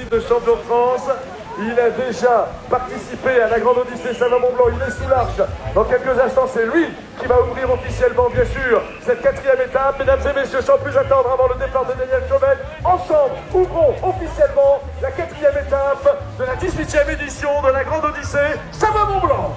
de champion de France. Il a déjà participé à la Grande Odyssée Savin-Mont-Blanc. Il est sous l'arche. Dans quelques instants, c'est lui qui va ouvrir officiellement, bien sûr, cette quatrième étape. Mesdames et messieurs, sans plus attendre avant le départ de Daniel Chauvel, ensemble, ouvrons officiellement la quatrième étape de la 18e édition de la Grande Odyssée Savin-Mont-Blanc.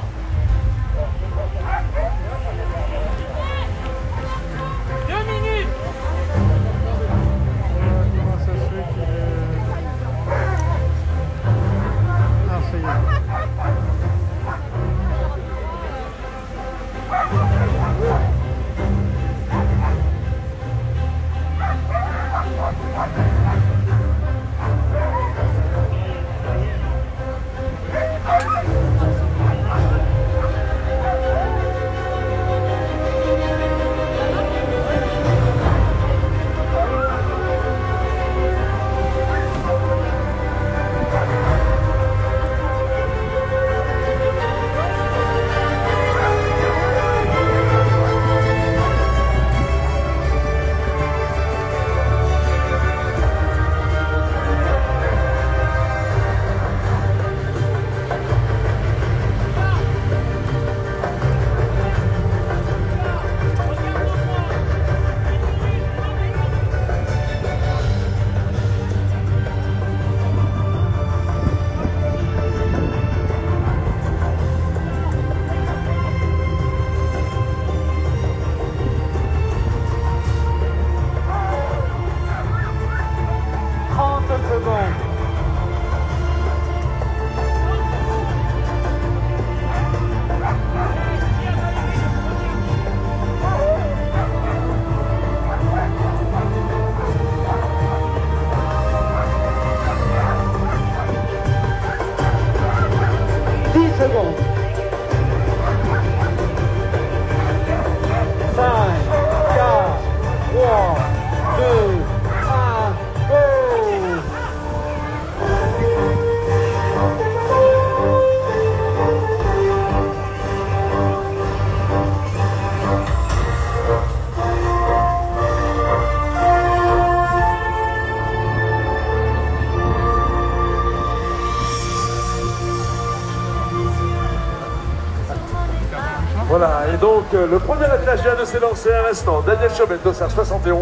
Voilà, et donc le premier attelage vient de s'élancer à l'instant. Daniel Chauvel, dossard 71.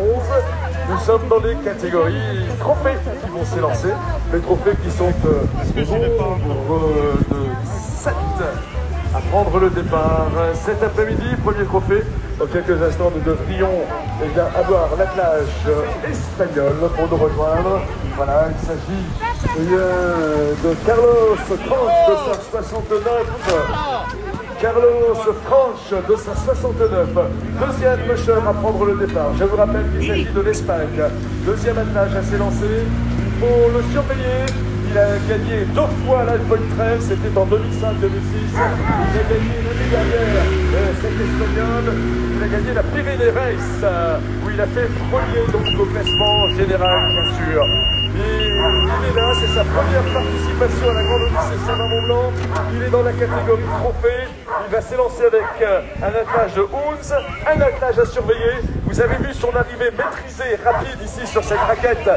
Nous sommes dans les catégories trophées qui vont s'élancer. Les trophées qui sont nombre de 7 à prendre le départ cet après-midi. Premier trophée. Dans quelques instants, nous devrions avoir l'attelage espagnol pour nous rejoindre. Voilà, il s'agit de Carlos Franch, dossard 69. Carlos Franch, dossard 69, deuxième pusher à prendre le départ. Je vous rappelle qu'il s'agit de l'Espagne. Deuxième attelage à s'élancer. Il faut le surveiller. Il a gagné 2 fois l'Alpha Trail, c'était en 2005-2006. Il a gagné l'année dernière cette espagnole. Il a gagné la Pyrénées Race, où il a fait premier donc au classement général, bien sûr. Et il est là, c'est sa première participation à la Grande Odyssée Savin-Mont-Blanc. Il est dans la catégorie trophée. Il va s'élancer avec un attelage de 11, un attelage à surveiller. Vous avez vu son arrivée maîtrisée, rapide ici sur cette raquette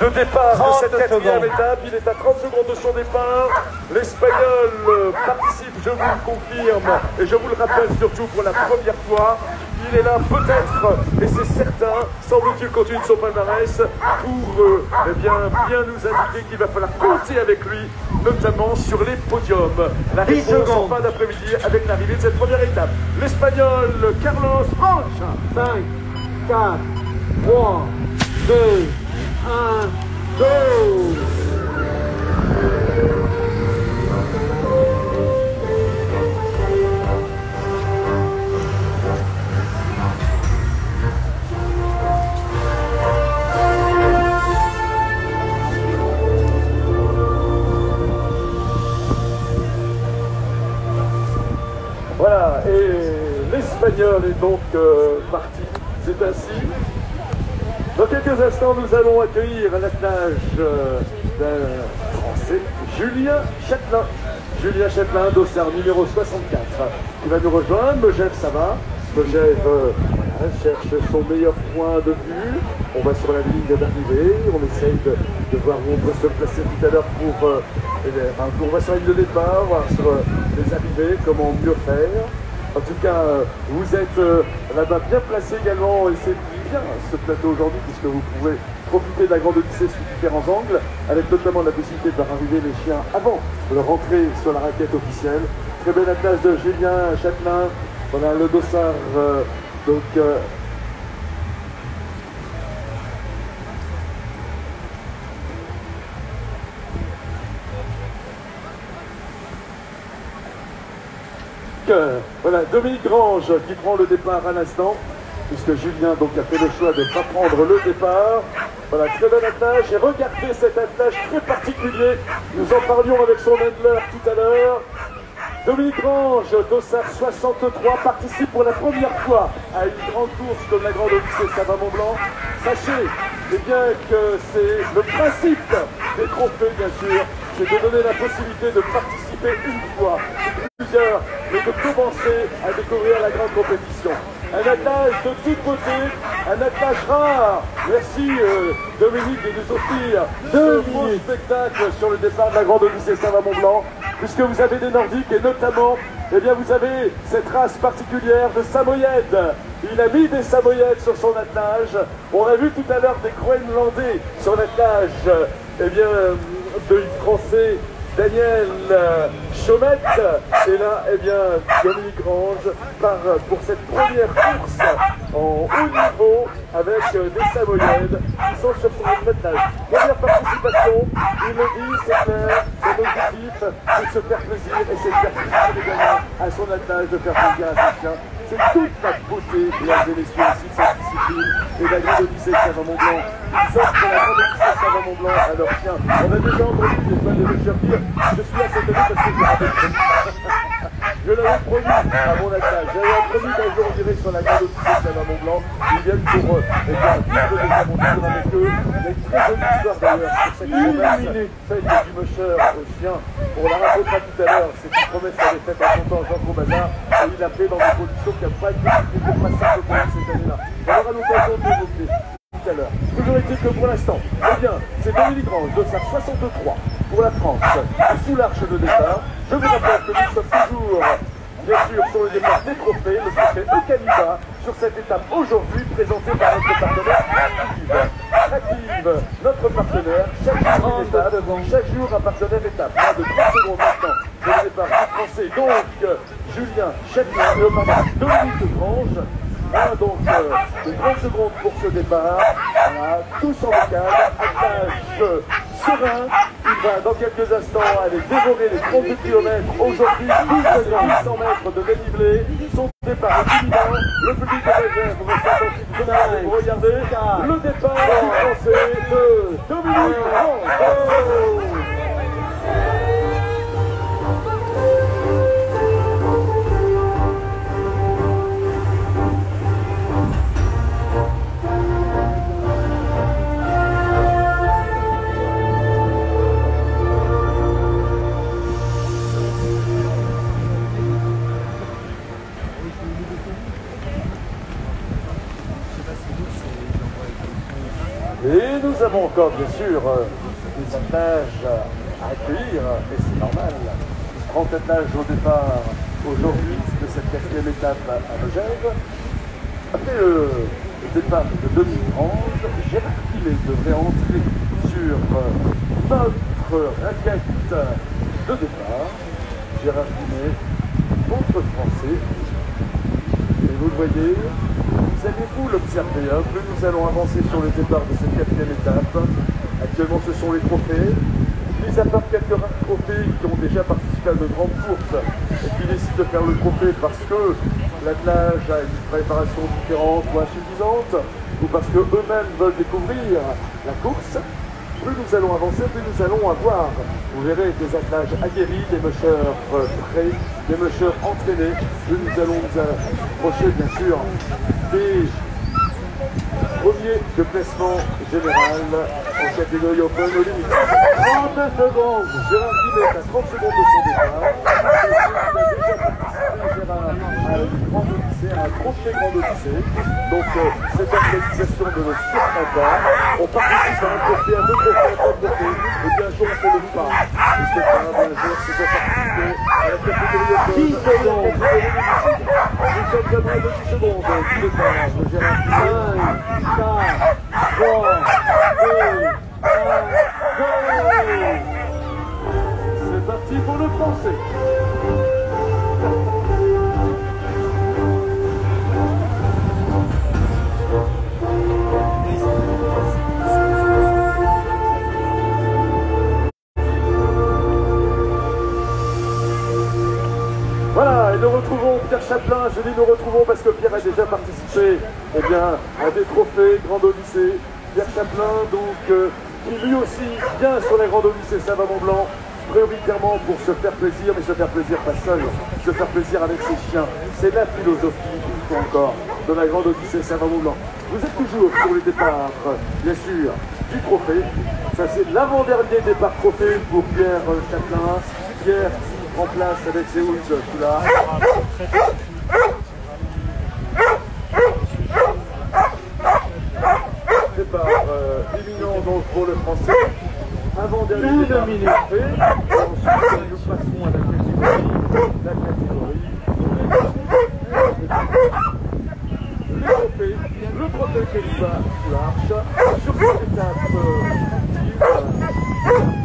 de départ de cette quatrième étape. Il est à 30 secondes de son départ. L'Espagnol participe, je vous le confirme, et je vous le rappelle surtout pour la première fois. Il est là peut-être, et c'est certain, semble-t-il continue son palmarès pour bien nous indiquer qu'il va falloir compter avec lui, notamment sur les podiums. La réponse en fin d'après-midi avec l'arrivée de cette première étape. L'Espagnol Carlos Franch. 5, 4, 3, 2, 1, go! Voilà, et l'Espagnol est donc parti. C'est ainsi. Dans quelques instants, nous allons accueillir un attelage d'un Français, Julien Châtelain. Julien Châtelain, dossard numéro 64, qui va nous rejoindre. Megève, ça va. Megève cherche son meilleur point de vue. On va sur la ligne d'arrivée, on essaye de voir où on peut se placer tout à l'heure pour... on va sur la ligne de départ, voir sur les arrivées, comment mieux faire. En tout cas, vous êtes là-bas bien placé également, et c'est bien ce plateau aujourd'hui, puisque vous pouvez profiter de la Grande Odyssée sous différents angles, avec notamment la possibilité de faire arriver les chiens avant de rentrer sur la raquette officielle. Très bel attelage de Julien Châtelain, voilà le dossard, voilà, Dominique Grange qui prend le départ à l'instant, puisque Julien donc a fait le choix de ne pas prendre le départ. Voilà, très bel attelage, et regardez cet attelage très particulier. Nous en parlions avec son handler tout à l'heure. Dominique Grange, dossard 63, participe pour la première fois à une grande course comme la Grande Odyssée Savarin-Mont-Blanc. Sachez bien que c'est le principe des trophées, bien sûr, c'est de donner la possibilité de participer une fois, plusieurs, mais de commencer à découvrir la grande compétition. Un attelage de toute beauté, un attelage rare. Merci Dominique de nous offrir ce beau spectacle sur le départ de la Grande Odyssée Savarin-Mont-Blanc, puisque vous avez des Nordiques et notamment, eh bien, vous avez cette race particulière de Samoyède. Il a mis des Samoyèdes sur son attelage. On a vu tout à l'heure des Groenlandais sur l'attelage, eh bien, de Français Daniel Chaumette, et là, eh bien, Dominique Grange part pour cette première course en haut niveau avec des Samoyèdes qui sont sur son attelage. Première participation, il le dit, c'est clair, son objectif, c'est de se faire plaisir et c'est de faire plaisir également à son attelage, de faire plaisir à ses chiens. C'est toute la beauté, mesdames et messieurs, aussi de cette discipline et de la Grande Odyssée Savarin-Mont-Blanc. Ils offrent la Grande Odyssée Savarin-Mont-Blanc à leurs chiens. On a déjà entendu des fois des messieurs dire je suis là cette année parce que j'ai raté le premier. Je l'avais promis à mon attelage. J'avais promis qu'un jour on irait sur la Grande Odyssée Savarin-Mont-Blanc. Ils viennent pour vivre des aventures avec eux. Il y a une très bonne histoire d'ailleurs sur cette promesse faite du musher au chien. On la racontera tout à l'heure. C'est une promesse qu'avait faite à son temps Jean Corbazard et il l'a fait dans des conditions qui n'ont pas été simple pour lui cette année-là. On aura l'occasion de l'évoquer tout à l'heure. Toujours est-il que pour l'instant, eh bien, c'est Dominique Grange, dossard 63 pour la France, sous l'arche de départ. Je vous rappelle que nous sommes toujours, bien sûr, sur le départ des trophées, le trophée Eucalibra, sur cette étape aujourd'hui présentée par notre partenaire Active, notre partenaire, chaque jour un partenaire étape. Moins de 30 secondes maintenant pour le départ du français, donc Julien Châtelain, Dominique Grange. Voilà donc de 30 secondes pour ce départ. Voilà, tous en cadre, attelage serein. Il va dans quelques instants aller dévorer les 32 km. Aujourd'hui, 800 mètres de dénivelé. Son départ est imminent. Le public de réserve reste attentif. Vous regardez le départ du français de Dominique Grange. Et nous avons encore, bien sûr, des attelages à accueillir, et c'est normal. 30 attelages au départ aujourd'hui de cette 4e étape à Megève. Après le départ de Dominique Grange, Gérard Pilet devrait entrer sur notre raquette de départ. Gérard Pilet, contre Français. Et vous le voyez, vous allez-vous l'observer, hein, plus nous allons avancer sur le départ de cette 4e étape. Actuellement, ce sont les trophées. Mis à part quelques rares trophées qui ont déjà participé à de grandes courses et qui décident de faire le trophée parce que l'attelage a une préparation différente ou insuffisante, ou parce qu'eux-mêmes veulent découvrir la course, plus nous allons avancer, plus nous allons avoir, vous verrez, des attelages aguerris, des mushers prêts, des mushers entraînés, plus nous allons nous approcher, bien sûr, des premiers de placement général en catégorie Open au limite. 30 secondes, Gérard Pilet à 30 secondes de son départ. Il a déjà participé, Gérard, à une grande c'est un trophée Grande Odyssée. Donc cette organisation de le surprenant, on participe à un trophée, à deux trophées, à trois trophées, et bien un jour on fait le pas. Et c'est pas un jour qui doit participer à la catégorie de 10 secondes. Nous sommes à moins de 10 secondes du départ. Je gère un 5, 4, 3, 2, 1, go! C'est parti pour le français. Voilà, et nous retrouvons Pierre Chapelain. Je dis nous retrouvons parce que Pierre a déjà participé à des trophées Grande Odyssée. Pierre Chapelain, donc, qui lui aussi vient sur les Grandes Odyssées Savarin-Mont-Blanc, prioritairement pour se faire plaisir, mais se faire plaisir pas seul, se faire plaisir avec ses chiens. C'est la philosophie, une fois encore, de la Grande Odyssée Savarin-Mont-Blanc. Vous êtes toujours sur le départ, bien sûr, du trophée. Ça, c'est l'avant-dernier départ trophée pour Pierre Chapelain. Pierre en place avec ses hoods tout là. Départ imminent donc pour le français. Avant-dernier départ trophée. Ensuite, nous passons à la catégorie. Le trophée Keliba sous l'arche. Sur cette étape,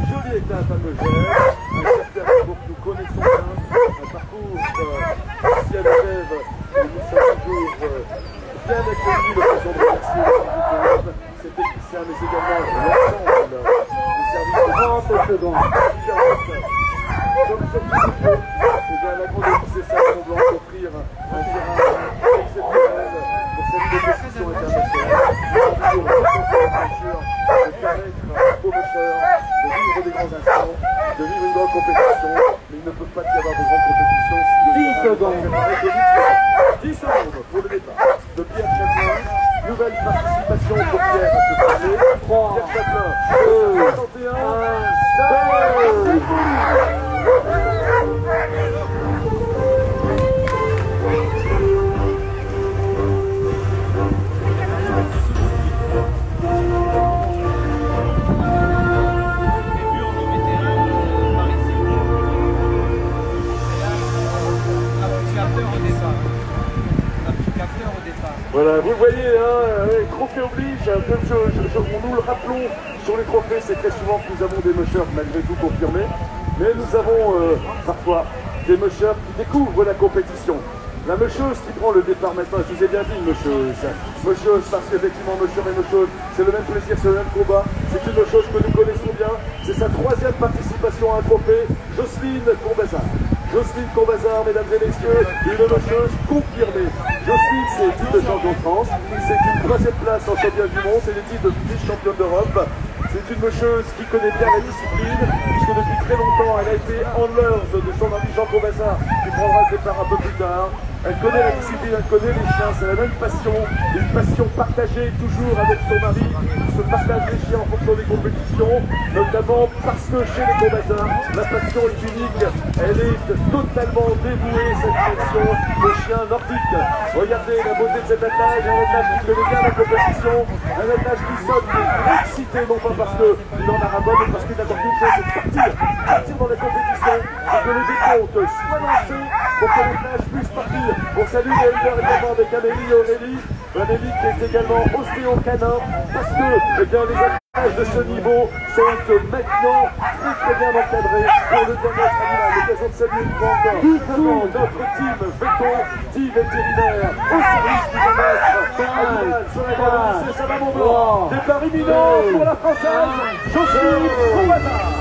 jolie étape à Megève. Un parcours que nous connaissons bien, un parcours ici à Megève, où nous sommes toujours bien accueillis. Le président de remercier cet technicien, mais également l'ensemble du service de 30 secondes. Comme sur tout le la Grande Odyssée Savarin-Mont-Blanc offrir un terrain exceptionnel pour cette compétition internationale. Toujours bien sûr de permettre aux pêcheurs de vivre des grands instants, de vivre une grande compétition, mais il ne peut pas y avoir de grande compétition si 10 secondes. 10 secondes pour le départ de Pierre Chapelain. Nouvelle participation pour Pierre à ce projet. Pierre Chapelain, 61, 5. Voilà, vous le voyez, les trophées obligent, comme nous le rappelons sur les trophées, c'est très souvent que nous avons des mushers malgré tout confirmés, mais nous avons parfois des mushers qui découvrent la compétition. La musheuse qui prend le départ maintenant, je vous ai bien dit une musheuse. Musheuse parce qu'effectivement musher et musheuse, c'est le même plaisir, c'est le même combat, c'est une musheuse que nous connaissons bien, c'est sa 3e participation à un trophée, Jocelyne Courbazard. Jocelyne Courbazard, mesdames et messieurs, une musheuse confirmée. Jocelyne, c'est le titre de champion de France, c'est une 3e place en championnat du monde, c'est le titre de vice-championne d'Europe. C'est une musheuse qui connaît bien la discipline, puisque depuis très longtemps, elle a été handler de son ami Jean Courbazard, qui prendra le départ un peu plus tard. Elle connaît la discipline, elle connaît les chiens, c'est la même passion, une passion partagée toujours avec son mari, qui se partage les chiens en fonction des compétitions, notamment parce que chez les Courbazard, la passion est unique, elle est totalement dévouée, cette passion, aux chiens nordiques. Regardez la beauté de cet attelage, un attelage qui connaît bien la compétition, un attelage qui sonne excité, non pas parce qu'il en a ras-bol, mais parce qu'il n'a qu'une chose, c'est de partir dans la compétition, et que le décompte soit lancé pour que l'attelage puisse partir. On salue les éleveurs également avec Amélie et Aurélie. Amélie qui est également ostéo-canin parce que les attaches de ce niveau sont maintenant très bien encadrés pour le bien-être animal. L'occasion de saluer une fois encore tout notre team Véton, team vétérinaire au service du bien-être animal sur la Grande Odyssée Savarin-Mont-Blanc. Départ imminent pour la Française Jocelyne Courbazard.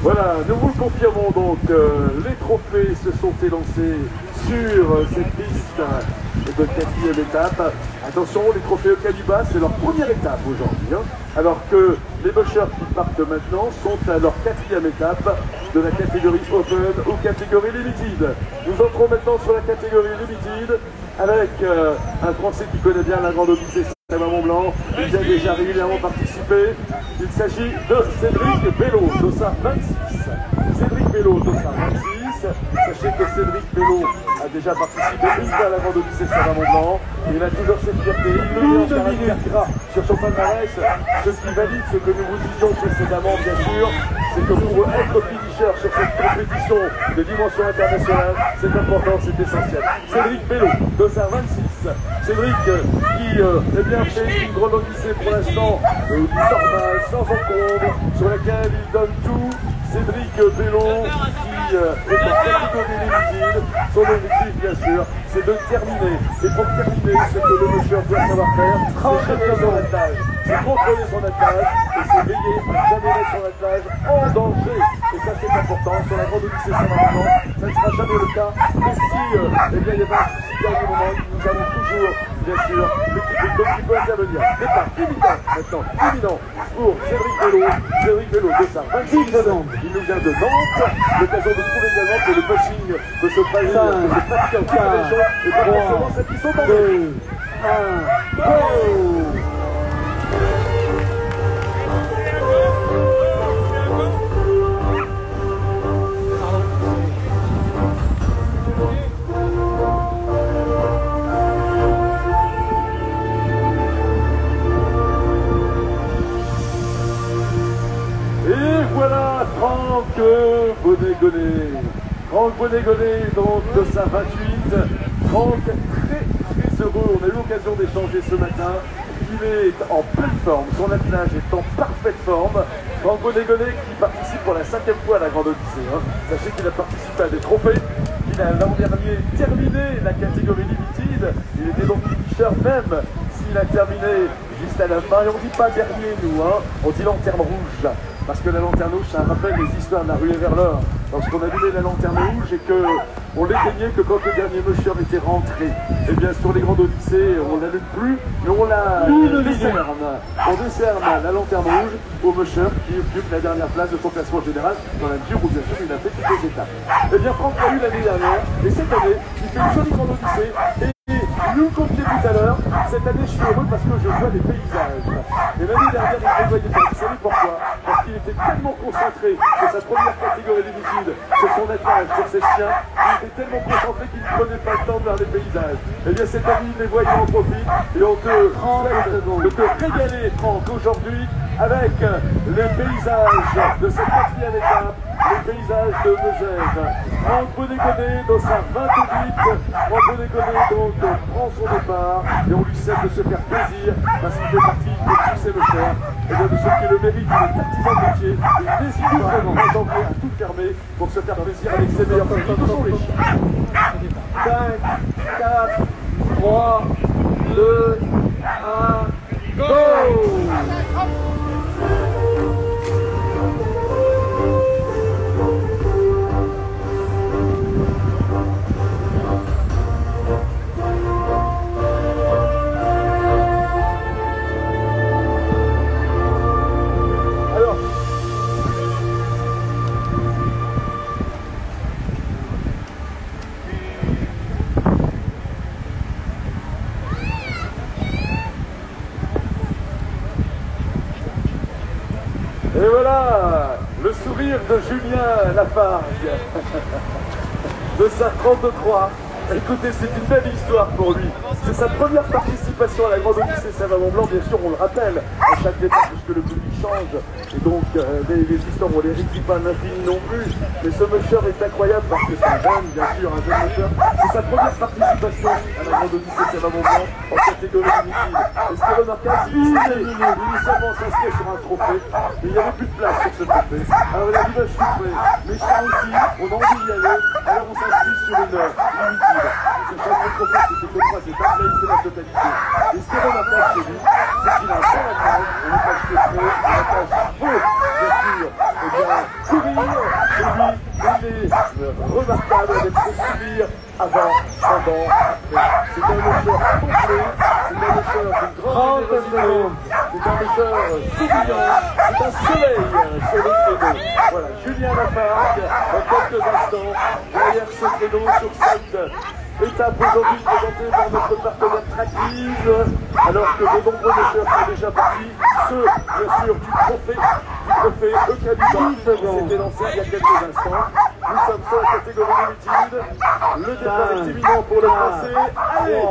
Voilà, nous vous le confirmons donc, les trophées se sont élancés sur cette piste de 4e étape. Attention, les trophées Keliba, c'est leur première étape aujourd'hui, alors que les mushers qui partent maintenant sont à leur 4e étape. de la catégorie Open ou catégorie Limited. Nous entrons maintenant sur la catégorie Limited avec un Français qui connaît bien la Grande Odyssée Mont-Blanc. Il vient déjà régulièrement participer. Il s'agit de Cédric Bello, dossard 26. Cédric Bello, dossard 26. Sachez que Cédric Bello a déjà participé une fois à la Grande Odyssée Mont-Blanc. Il a toujours cette fierté. Il le dit en caractère gras sur son palmarès. Ce qui valide ce que nous vous disions précédemment, bien sûr, c'est que pour être finisher sur cette compétition de dimension internationale, c'est important, c'est essentiel. Cédric Bello, dossard 26. Cédric qui fait une Grande Odyssée pour l'instant normale, sans encombre, sur laquelle il donne tout. Cédric Bello qui est en catégorie Limited. Son objectif, bien sûr, c'est de terminer. Et pour terminer, ce que le monsieur doit savoir faire, c'est chercher son attelage, c'est contrôler son attelage et c'est veiller à jamais mettre son attelage en danger. Et ça, c'est important. Sur la Grande Odyssée Saint-Valentin, ça ne sera jamais le cas. Mais si il y a pas un souci dernier moment, nous avons toujours, bien sûr, l'équipe qui peut intervenir. Départ imminent maintenant, imminent pour Cédric Bello. Cédric Bello, dossard 26 secondes. Il nous vient de Nantes. L'occasion de prouver également que le coaching de ce pratiquer en toute région et pas forcément celles qui sont en jeu. 1, go! Et voilà Franck Bonnet-Gonnet. Franck Bonnet-Gonnet, donc de sa 28. Franck, très heureux. On a eu l'occasion d'échanger ce matin. Il est en pleine forme. Son attelage est en parfaite forme. Franck Bonnet-Gonnet qui participe pour la 5e fois à la Grande Odyssée. Sachez qu'il a participé à des trophées. Il a l'an dernier terminé la catégorie Limited. Il était donc finisher même s'il a terminé juste à la fin. Et on ne dit pas dernier, nous, on dit lanterne rouge. Parce que la lanterne rouge, ça rappelle les histoires de la ruée vers l'or. Lorsqu'on allumait la lanterne rouge et qu'on l'éteignait que quand le dernier monsieur était rentré. Et bien sur les Grandes Odyssées, on ne l'allume plus, mais on la décerne. On décerne la lanterne rouge au monsieur qui occupe la dernière place de son classement général, dans la mesure où bien sûr il a fait toutes les étapes. Et bien Franck l'a eu l'année dernière, et cette année, il fait une jolie Grande Odyssée. Nous le confiez tout à l'heure, cette année je suis heureux parce que je vois des paysages. Et l'année dernière, il ne voyait pas. Vous savez pourquoi? Parce qu'il était tellement concentré sur sa première catégorie Limited, sur son attelage, sur ses chiens, il était tellement concentré qu'il ne prenait pas le temps de voir les paysages. Et bien cette année, les voyants en profitent et on te souhaite de te régaler, Franck, aujourd'hui avec les paysages de cette 4e étape, les paysages de Megève. Franck Bonnet-Gonnet dans sa 28. Franck Bonnet-Gonnet donc prend son départ et on lui souhaite de se faire plaisir parce qu'il fait partie de tous ces mecheurs et bien de ceux qui le méritent. Il est artisan de métier, il n'hésite pas en janvier à tout fermer pour se faire plaisir avec ses meilleurs amis de son riche. 5, 4, 3, 2, 1, go! Et voilà, le sourire de Julien Lafargue, de sa 33. Écoutez, c'est une belle histoire pour lui. C'est sa première participation à la Grande Odyssée Saint-Valentin, bien sûr, on le rappelle, à chaque départ, puisque le public change. Et donc, les histoires, on les récit pas à l'infini non plus. Mais ce monsieur est incroyable parce que c'est un jeune, bien sûr, un jeune monsieur. C'est sa première participation à la Grande Odyssée Saint-Valentin en catégorie Limited. Et ce qui est remarquable, c'est qu'il initialement s'inscrit sur un trophée, mais il n'y avait plus de place sur ce trophée. Alors, il a dit, bah, je suis prêt. Mais ça aussi, on a envie d'y aller, alors on s'inscrit sur une Limited. Ce champion de trophée, c'était que 3 étapes, là, il fait la totalité. Et ce qui est remarquable chez lui, c'est qu'il a un bon attelage, on est pas que trop, un attelage beau, bien sûr. Et bien, courir, chez lui, il est remarquable avec ses sourires avant, pendant, après. C'est un moteur complet, c'est un moteur d'une grande générosité. C'est un pêcheur souriant, c'est un soleil sur le créneau. Voilà, Julien Lafargue, dans quelques instants, derrière ce créneau sur cette étape aujourd'hui présentée par notre partenaire Tractive, alors que de nombreux pêcheurs sont déjà partis, ceux, bien sûr, du trophée Eucalyptus qui s'était lancé il y a quelques instants. Nous sommes sur la catégorie d'habitude. Le départ est imminent pour le français. Allez,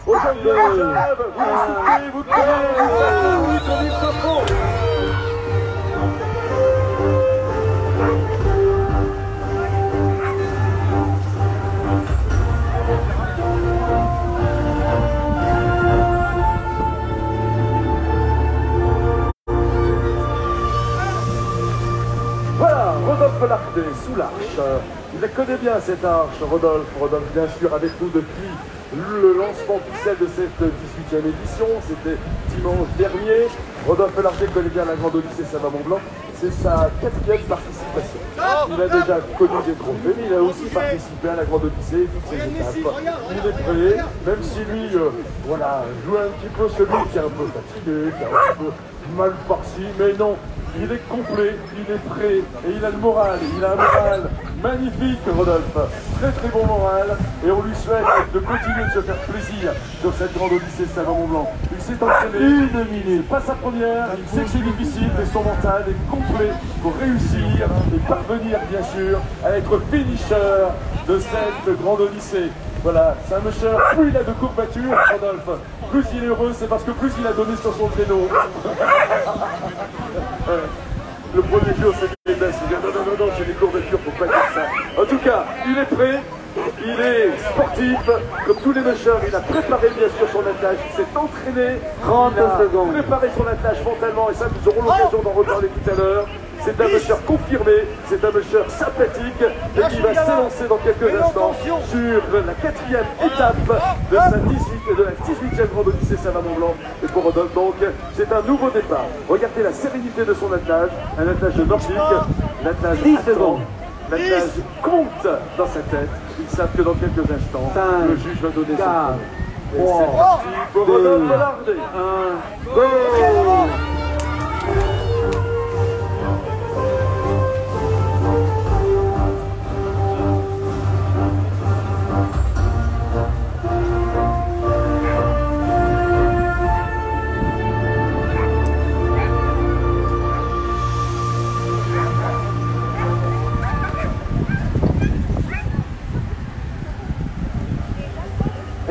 aux jeunes de Jave, vous les soufflez, vous criez, vous savez, comme il se faut. Rodolphe Lardet, sous l'arche. Il connaît bien cette arche, Rodolphe. Rodolphe, bien sûr, avec nous depuis le lancement officiel de cette 18e édition. C'était dimanche dernier. Rodolphe Lardet connaît bien la Grande Odyssée Sava-Mont-Blanc. C'est sa 4e participation. Il a déjà connu des trophées, mais il a aussi participé à la Grande Odyssée, toutes ses étapes. Il est prêt, même si lui, voilà, joue un petit peu celui qui est un peu fatigué, qui est un petit peu mal farci, mais non. Il est complet, il est prêt et il a le moral. Il a un moral magnifique, Rodolphe. Très très bon moral et on lui souhaite de continuer de se faire plaisir sur cette Grande Odyssée Sava-Mont-Blanc. Il s'est entraîné 1 minute, pas sa première, il sait que c'est difficile, mais son mental est complet pour réussir et parvenir bien sûr à être finisher de cette Grande Odyssée. Voilà, c'est un monsieur, plus il a de courbatures, Rodolphe, plus il est heureux, c'est parce que plus il a donné sur son créneau. Le premier jour, c'est les baisses. Il dit non, j'ai des courbatures, faut pas dire ça. En tout cas, il est prêt, il est sportif, comme tous les mâcheurs, il a préparé bien sûr son attelage, il s'est entraîné, 30 secondes. Préparé son attelage mentalement, et ça, nous aurons l'occasion d'en reparler tout à l'heure. C'est un mâcheur confirmé, c'est un mâcheur sympathique et qui va s'élancer dans quelques instants sur la 4e étape de la 18e Grande Odyssée Sava-Mont-Blanc. Et pour Rodolphe, donc, c'est un nouveau départ. Regardez la sérénité de son attelage, un attelage nordique, l'attelage attend, l'attelage compte dans sa tête. Ils savent que dans quelques instants, le juge va donner son point. Et c'est parti pour Rodolphe Lardet. 1, 2...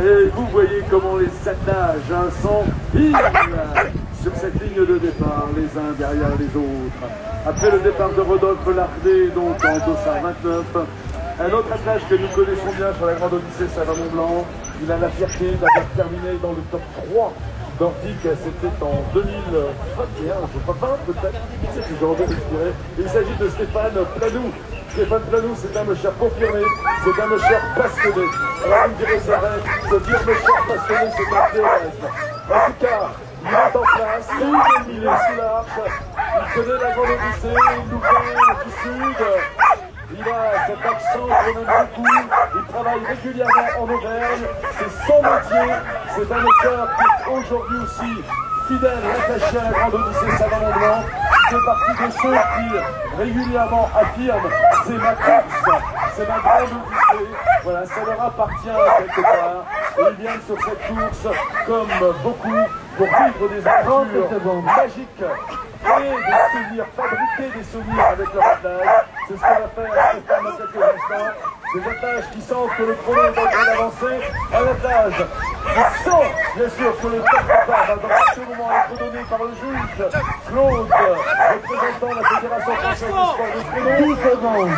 Et vous voyez comment les attelages sont sur cette ligne de départ, les uns derrière les autres. Après le départ de Rodolphe Lardet, donc en dossard 29, un autre attelage que nous connaissons bien sur la Grande Odyssée Sava-Mont-Blanc, il a la fierté d'avoir terminé dans le top 3 nordique, c'était en 2021, je ne sais pas, peut-être, c'est toujours je dirais. Il s'agit de Stéphane Planou. Stéphane Planou, c'est un mâcheur confirmé, c'est un mâcheur passionné. Alors vous me direz, c'est vrai, de dire mâcheur passionné, c'est un théorème. En tout cas, il est en place, il est sous l'arche, il connaît la Grande Odyssée, il nous vient du sud. Il a cet accent qu'on aime beaucoup, il travaille régulièrement en Auvergne, c'est son métier, c'est un mâcheur qui est aujourd'hui aussi fidèle, attaché à la Grande Odyssée Sava-Mont-Blanc. Il fait partie de ceux qui régulièrement affirment « c'est ma course, c'est ma Grande Odyssée ». Voilà, ça leur appartient quelque part. Et ils viennent sur cette course, comme beaucoup, pour vivre des aventures magiques, créer des souvenirs, fabriquer des souvenirs avec leur attelage. C'est ce qu'on va faire Stéphane dans quelques instants. Des attaches qui sentent que le chrono est en train d'avancer. Un attelage qui sent, bien sûr, que le top départ va dans ce moment être donné par le juge Claude, représentant la Fédération française du sport de chrono. 12 secondes.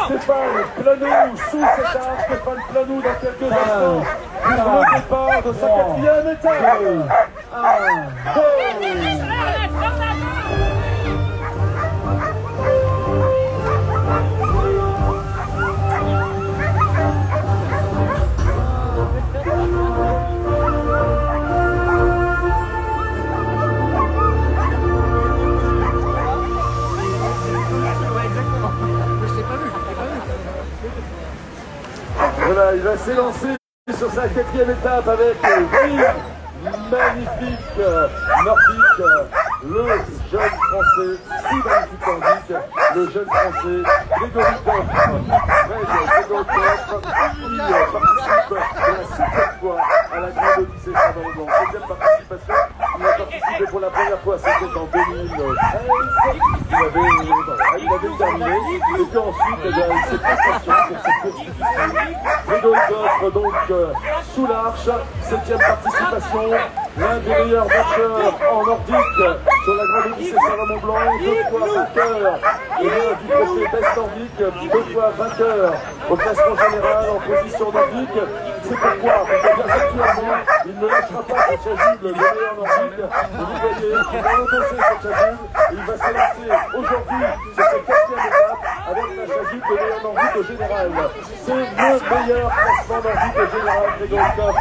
Stéphane Planou sous cette arche. Stéphane Planou dans quelques instants pour le départ de sa 4e étape. 1, 2... Voilà, il va s'élancer sur sa 4e étape avec magnifique nordique, le jeune français, si magnifique nordique, le jeune français Grégory Koff, Grégory Koff, qui participe pour la 7e fois à la Grande Odyssée Saint-Valentin. 7e participation, il a participé pour la première fois, c'était en 2013. Il avait terminé, et puis ensuite, il s'est prestations sur cette course difficile. Grégory Koff, donc, sous l'arche, 7e participation, l'un des meilleurs marcheurs en nordique sur la Grande Odyssée Saint-Valentin, 2 fois vainqueur du trophée Best Nordique, 2 fois vainqueur au classement général en position nordique. C'est pourquoi, actuellement, il ne lâchera pas cette chasuble, le meilleur nordique. Vous voyez, il va endosser cette chasuble, et il va s'élancer aujourd'hui sur cette 4e étape avec la chasuble de meilleur nordique au général. C'est le meilleur classement nordique au général, Grégory Koff.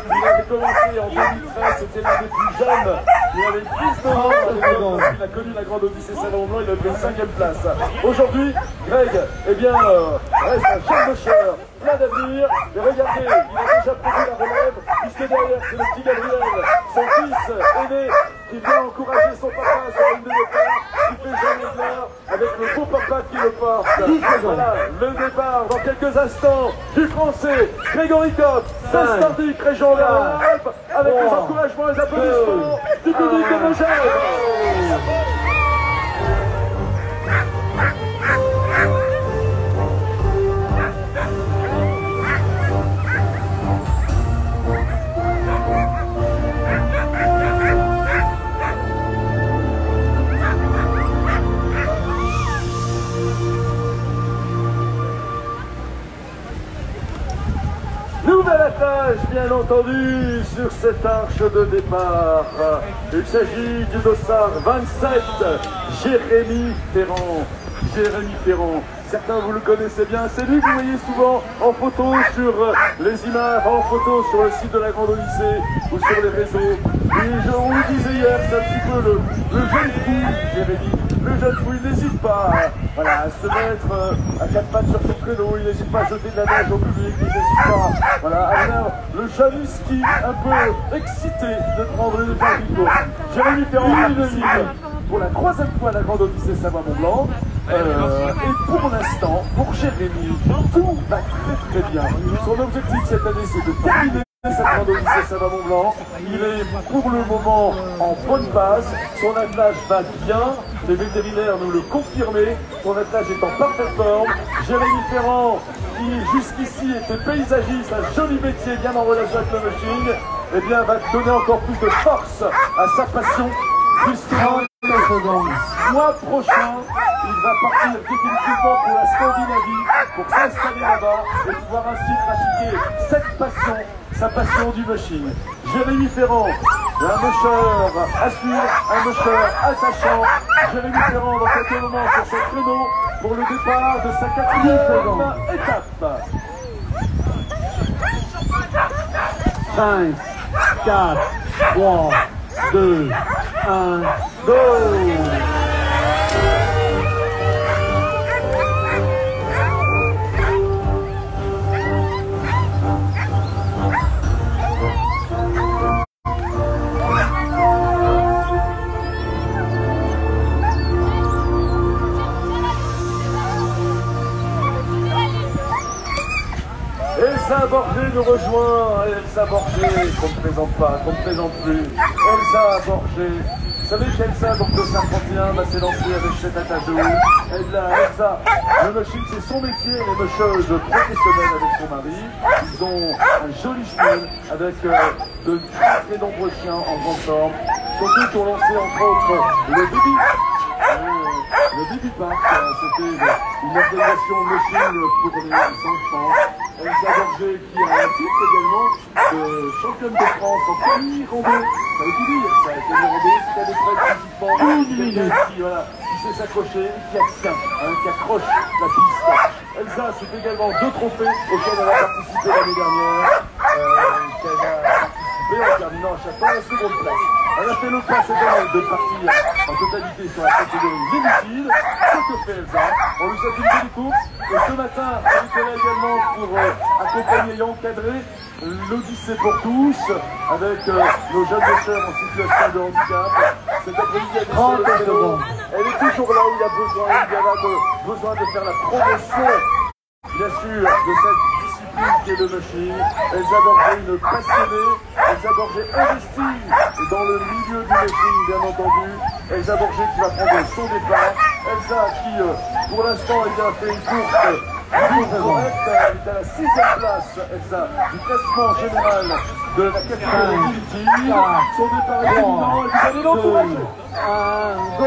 Il avait commencé en 2013, c'était l'un des plus jeunes. Il avait 19 ans, il a connu la Grande Odyssée Saint-Valentin, il a fait 5e place. Aujourd'hui, Greg, eh bien, reste un jeune mocheur, plein d'avenir. Et regardez, il a déjà prévu la relève, puisque derrière, c'est le petit Gabriel, son fils aîné, qui vient encourager son papa sur une de départ, qui fait jamais l'heure, avec le beau papa qui le porte. Voilà, le départ dans quelques instants du français Grégory Koff, Best Nordique, région Auvergne-Alpes, avec les encouragements et les applaudissements du public de Megève. Nouvelle attache, bien entendu, sur cette arche de départ. Il s'agit du dossard 27, Jérémy Ferrand. Jérémy Ferrand. Certains vous le connaissez bien, c'est lui que vous voyez souvent en photo sur les images, en photo sur le site de la Grande Odyssée ou sur les réseaux. Et on le disait hier, c'est un petit peu le jeune fou, Jérémy. Le jeune fou, il n'hésite pas à se mettre à 4 pattes sur son créneau, il n'hésite pas à jeter de la neige au public, il n'hésite pas à venir le jeune ski un peu excité de prendre une vidéo. Jérémy Ferrand participe pour la 3e fois à la Grande Odyssée Savoie-Mont-Blanc. Et pour l'instant, pour Jérémy, tout va très très bien. Son objectif cette année, c'est de terminer cette Grande Odyssée Savoie-Mont-Blanc. Il est pour le moment en bonne base, son attelage va bien, les vétérinaires nous le confirmaient, son attelage est en parfaite forme. Jérémy Ferrand, qui jusqu'ici était paysagiste, un joli métier bien en relation avec le machine, eh bien va donner encore plus de force à sa passion, puisque le mois prochain, il va partir définitivement pour la Scandinavie, pour s'installer là-bas et pouvoir ainsi pratiquer cette passion, sa passion du mushing. Jérémy Ferrand, un mocheur assuré, un mocheur attachant. Jérémy Ferrand dans quelques moments sur son créneau pour le départ de sa 4e étape. 5, 4, 3, 2, 1, go! Elsa Borgé nous rejoint, Elsa Borgé, qu'on ne présente pas, qu'on ne présente plus. Elsa Borgé, vous savez qu'Elsa, donc de 51, va s'élancer avec cette attache de haut. Elsa, le mushing, c'est son métier, elle est mocheuse professionnelle avec son mari. Ils ont un joli chemin avec de très très nombreux chiens en grande forme. Surtout qui ont lancé entre autres le Bibi. Le Bibi Park, c'était une organisation mushing pour les enfants. Elsa Borgé qui a un titre également de championne de France en semi-randé. Ça veut tout dire, ça. Semi-randé, c'est à des prêts physiquement. Qui sait s'accrocher, qui accroche la piste. Elsa, c'est également 2 trophées auxquels elle a participé l'année dernière. Qu'elle a participé en terminant à chaque fois la 2e place. Elle a fait le pas cette année de partir en totalité sur la catégorie limited. Ce que fait Elsa. On lui souhaite une jolie course. Et ce matin, elle était là également pour accompagner et encadrer l'Odyssée pour tous avec nos jeunes pêcheurs en situation de handicap. Cet après-midi, elle est toujours là où il y a besoin. Il y a là besoin de faire la promotion, bien sûr, de cette discipline qui est le mushing. Elsa Borgé, une passionnée. Elsa Borgé investie dans le milieu du mushing, bien entendu. Elsa Borgé qui va prendre son départ. Elsa qui, pour l'instant, fait une course correcte. Elle est à la 6e place, Elsa, du classement général de la catégorie limited. Son départ est imminent. Et vous allez l'encourager. 1, go!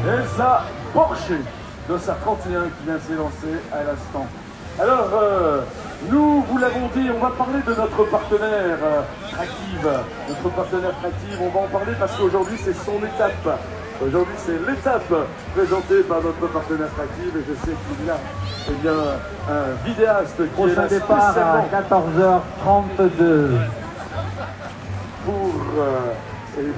Elsa Borgé de sa 31 qui vient de s'élancer à l'instant. Alors, nous vous l'avons dit, on va parler de notre partenaire Tractive. Notre partenaire Tractive, on va en parler parce qu'aujourd'hui c'est son étape. Aujourd'hui c'est l'étape présentée par notre partenaire Tractive et je sais qu'il y a un vidéaste qui est là départ à 14h32 pour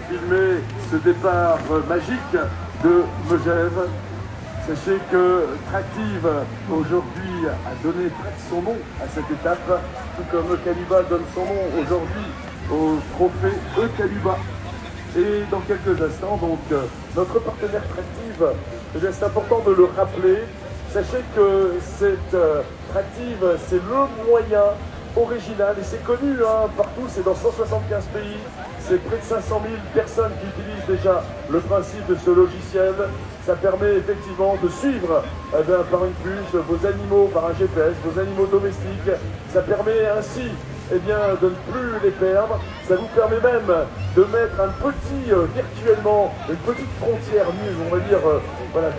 filmer ce départ magique de Megève. Sachez que Tractive aujourd'hui a donné son nom à cette étape, tout comme Eukaluba donne son nom aujourd'hui au trophée Eukaluba. Et dans quelques instants, donc, notre partenaire Tractive, c'est important de le rappeler. Sachez que cette Tractive, c'est le moyen original et c'est connu partout, c'est dans 175 pays. C'est près de 500 000 personnes qui utilisent déjà le principe de ce logiciel. Ça permet effectivement de suivre par une puce vos animaux, par un GPS, vos animaux domestiques. Ça permet ainsi de ne plus les perdre. Ça vous permet même de mettre un petit, virtuellement, une petite frontière nue, on va dire,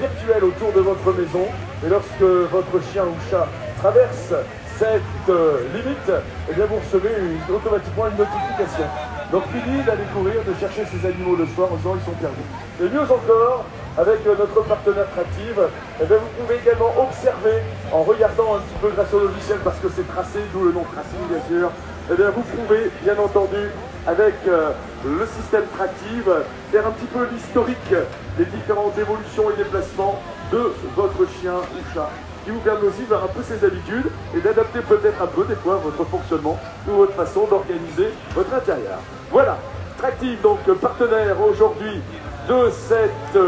virtuelle autour de votre maison. Et lorsque votre chien ou chat traverse cette limite, vous recevez automatiquement une notification. Donc fini d'aller courir, de chercher ces animaux le soir en disant ils sont perdus. Et mieux encore, avec notre partenaire Tractive, vous pouvez également observer, en regardant un petit peu grâce au logiciel, parce que c'est tracé, d'où le nom tracing bien sûr, vous pouvez bien entendu, avec le système Tractive, faire un petit peu l'historique des différentes évolutions et déplacements de votre chien ou chat, qui vous permet aussi de voir un peu ses habitudes et d'adapter peut-être un peu des fois votre fonctionnement ou votre façon d'organiser votre intérieur. Voilà, Tractive donc partenaire aujourd'hui de cette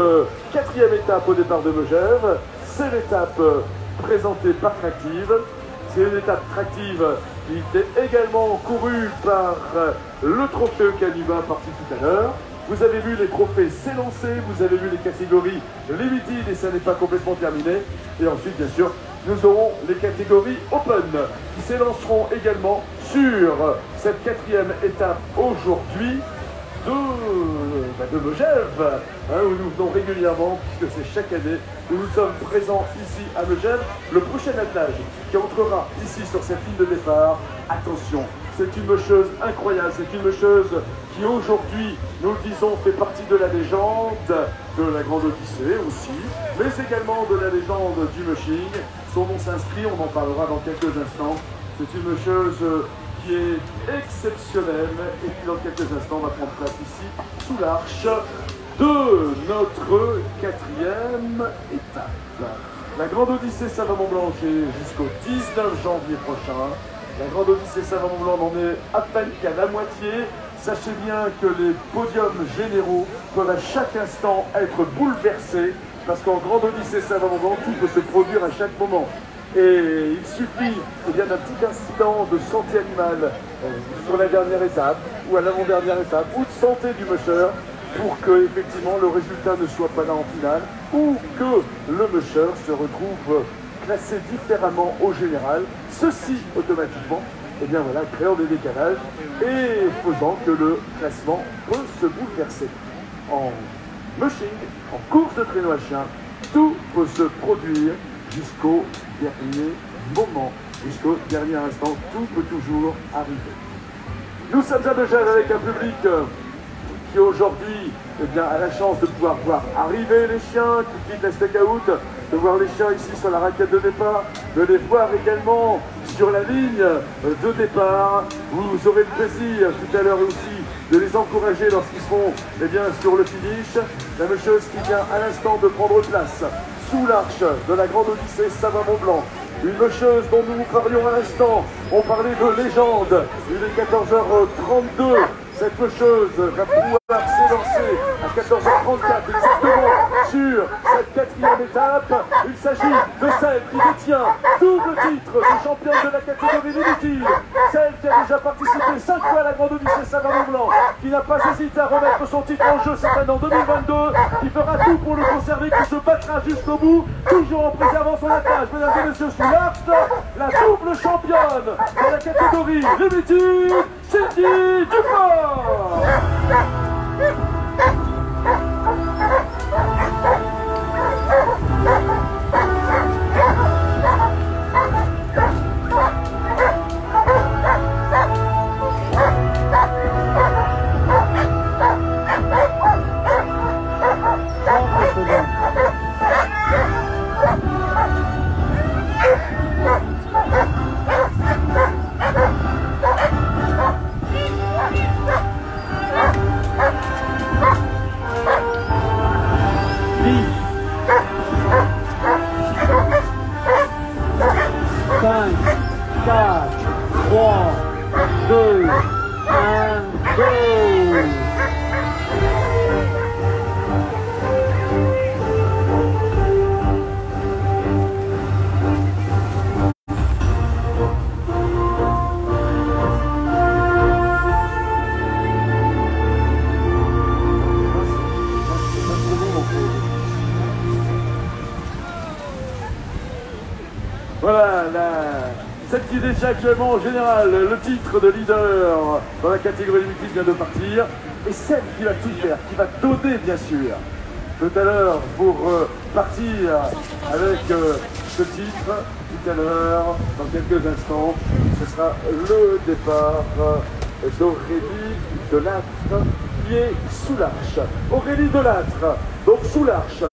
4e étape au départ de Megève. C'est l'étape présentée par Tractive. C'est une étape Tractive qui était également courue par le trophée Eukaluba parti tout à l'heure. Vous avez vu les trophées s'élancer, vous avez vu les catégories limited et ça n'est pas complètement terminé. Et ensuite, bien sûr, nous aurons les catégories open qui s'élanceront également sur cette 4e étape aujourd'hui de Megève, où nous venons régulièrement, puisque c'est chaque année où nous sommes présents ici à Megève. Le prochain attelage qui entrera ici sur cette ligne de départ, attention, c'est une mecheuse incroyable, c'est une mecheuse qui aujourd'hui, nous le disons, fait partie de la légende de la Grande Odyssée aussi, mais également de la légende du mushing. Son nom s'inscrit, on en parlera dans quelques instants. C'est une mecheuse qui est exceptionnelle et qui dans quelques instants va prendre place ici sous l'arche de notre 4e étape. La Grande Odyssée Savamont-Blanc jusqu'au 19 janvier prochain. La Grande Odyssée Savamont-Blanc n'en est à peine qu'à la moitié. Sachez bien que les podiums généraux peuvent à chaque instant être bouleversés parce qu'en Grande Odyssée Savamont-Blanc, tout peut se produire à chaque moment. Et il suffit d'un petit incident de santé animale sur la dernière étape ou à l'avant-dernière étape ou de santé du musher pour que effectivement le résultat ne soit pas là en finale ou que le musher se retrouve classé différemment au général, ceci automatiquement créant des décalages et faisant que le classement peut se bouleverser. En mushing, en course de traîneau à chien, tout peut se produire jusqu'au dernier moment jusqu'au dernier instant. Tout peut toujours arriver. Nous sommes à Megève avec un public qui aujourd'hui a la chance de pouvoir voir arriver les chiens qui quittent la stakeout, de voir les chiens ici sur la raquette de départ, de les voir également sur la ligne de départ. Vous aurez le plaisir tout à l'heure aussi de les encourager lorsqu'ils seront sur le finish. La même chose qui vient à l'instant de prendre place sous l'arche de la Grande Odyssée Savarin-Mont-Blanc. Une chose dont nous vous parlions à l'instant, on parlait de légende. Il est 14h32. Cette chose va pouvoir s'élancer à 14h34 exactement sur cette quatrième étape. Il s'agit de celle qui détient double titre de championne de la catégorie limited. Celle qui a déjà participé 5 fois à la Grande Odyssée Savarin-Mont-Blanc, qui n'a pas hésité à remettre son titre en jeu cette année en 2022, qui fera tout pour le conserver, qui se battra jusqu'au bout, toujours en préservant son attache. Mesdames et messieurs, sous l'arche, la double championne de la catégorie limited, Cindy Duport. Voilà, celle qui détient actuellement en général le titre de leader dans la catégorie limited vient de partir. Et celle qui va tout faire, qui va donner bien sûr, tout à l'heure pour partir avec ce titre, tout à l'heure, dans quelques instants, ce sera le départ d'Aurélie Delattre qui est sous l'arche. Aurélie Delattre, donc sous l'arche,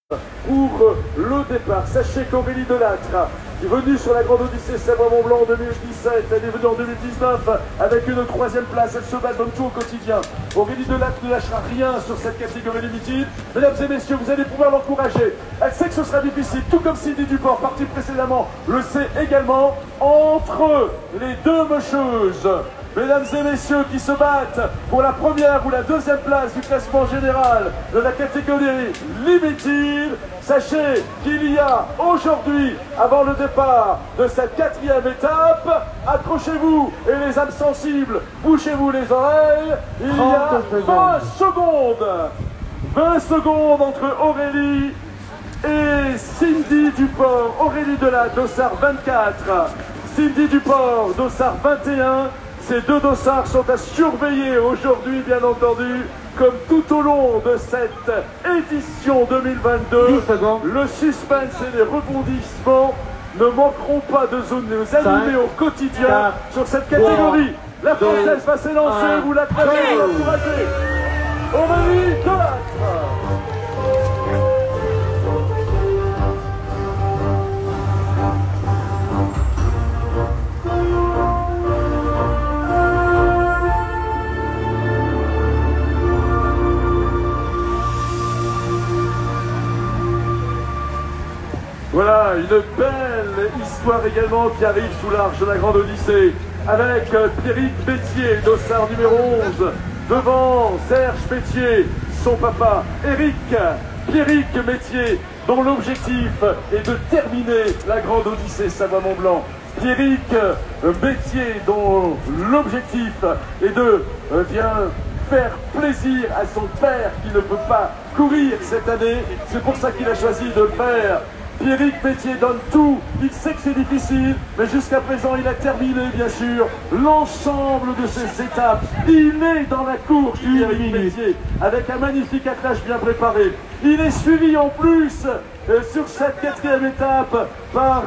pour le départ. Sachez qu'Aurélie Delattre est venue sur la Grande Odyssée Savarin-Mont-Blanc en 2017, elle est venue en 2019 avec une 3e place, elle se bat comme tout au quotidien. Aurélie Delattre ne lâchera rien sur cette catégorie limited. Mesdames et messieurs, vous allez pouvoir l'encourager. Elle sait que ce sera difficile, tout comme Cindy Duport, partie précédemment, le sait également, entre les deux mecheuses. Mesdames et messieurs qui se battent pour la première ou la 2e place du classement général de la catégorie limited, sachez qu'il y a aujourd'hui, avant le départ de cette 4e étape, accrochez-vous et les âmes sensibles, bouchez-vous les oreilles, il y a 20 secondes. 20 secondes entre Aurélie et Cindy Duport. Aurélie Delattre, dossard 24, Cindy Duport, dossard 21. Ces deux dossards sont à surveiller aujourd'hui, bien entendu, comme tout au long de cette édition 2022. Le suspense et les rebondissements ne manqueront pas de nous animer au quotidien sur cette catégorie. La Française va s'élancer, vous la croisez, encouragez. Aurélie Delattre. Voilà, une belle histoire également qui arrive sous l'arche de la Grande Odyssée avec Pierrick Bétier, dossard numéro 11, devant Serge Bétier, son papa, Pierrick Bétier, dont l'objectif est de terminer la Grande Odyssée Savarin-Mont-Blanc. Pierrick Bétier, dont l'objectif est de faire plaisir à son père qui ne peut pas courir cette année. C'est pour ça qu'il a choisi de le faire Pierrick Pétier donne tout, il sait que c'est difficile, mais jusqu'à présent il a terminé bien sûr l'ensemble de ces étapes. Il est dans la course, Pierrick Pétier, avec un magnifique attelage bien préparé. Il est suivi en plus sur cette 4e étape par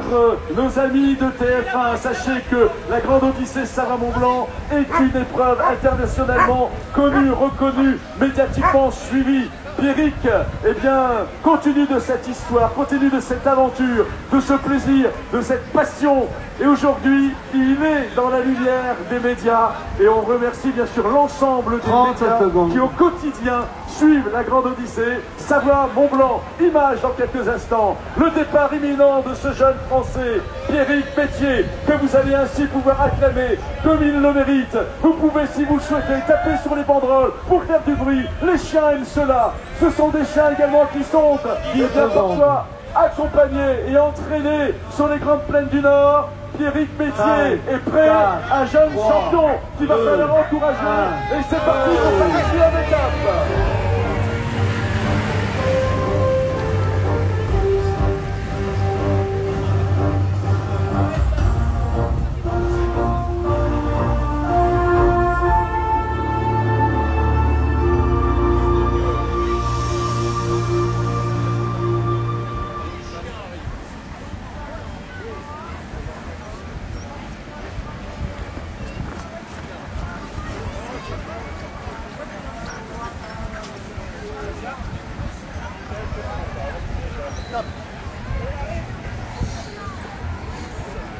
nos amis de TF1. Sachez que la Grande Odyssée Savarin-Mont-Blanc est une épreuve internationalement connue, reconnue, médiatiquement suivie. Pierrick, eh bien, continue de cette histoire, continue de cette aventure, de ce plaisir, de cette passion. Et aujourd'hui, il est dans la lumière des médias. Et on remercie bien sûr l'ensemble des médias qui au quotidien suivent la Grande Odyssée. Savoie-Mont-Blanc, image dans quelques instants. Le départ imminent de ce jeune Français, Pierrick Pétier, que vous allez ainsi pouvoir acclamer comme il le mérite. Vous pouvez, si vous le souhaitez, taper sur les banderoles pour faire du bruit. Les chiens aiment cela. Ce sont des chiens également qui sont bien parfois accompagnés et entraînés sur les grandes plaines du Nord. Pierrick Pétier est prêt, un jeune champion qui va falloir encourager. Et c'est parti pour sa 4e étape.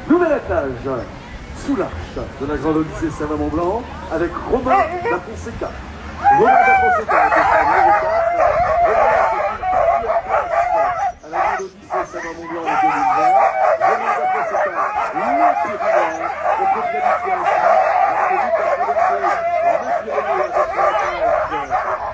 Nouvel attelage sous l'arche de la Grande Odyssée Savarin-Mont-Blanc avec Romain Da Fonseca. Romain Da Fonseca a été première étape. Romain, c'est une 4e place à la Grande Odyssée Savarin-Mont-Blanc en 2020. Romain Da Fonseca, le Pyrénéen, au club d'habitude aussi, parce que lui, a traversé le Pyrénées avec son attelage de Martinique avec une allure de 80 km par jour.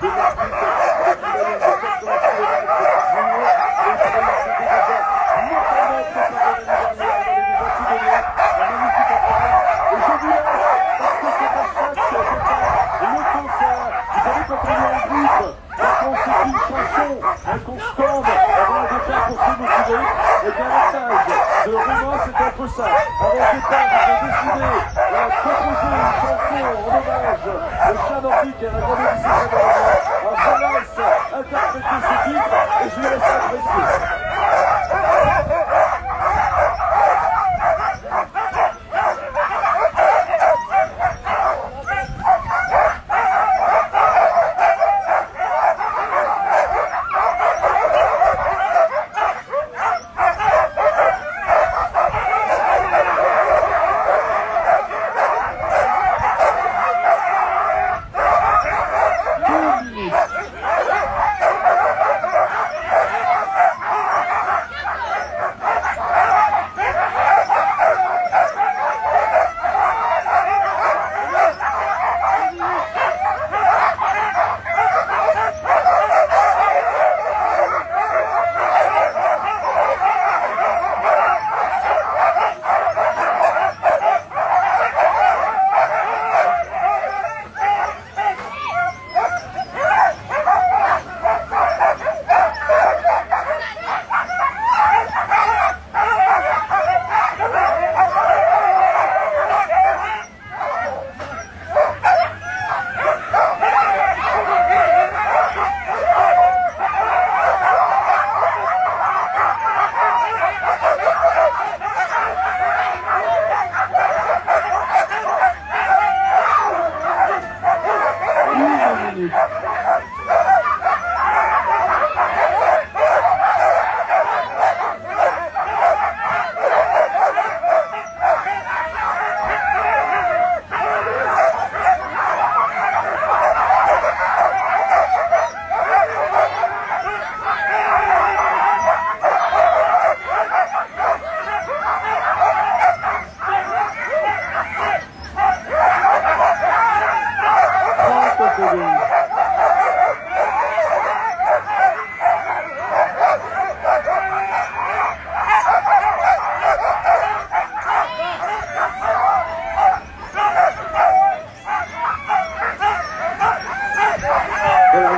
Et il s'était déjà mentalement préparé l'année dernière. Un constant avant le départ pour se motiver, et bien l'attaque de Romain c'est un peu ça. Avant le départ, ils ont décidé de proposer une chanson en hommage au chat nordique et à la Grande Odyssée Savarin-Mont-Blanc. Alors je laisse interpréter ce titre et je laisse apprécier.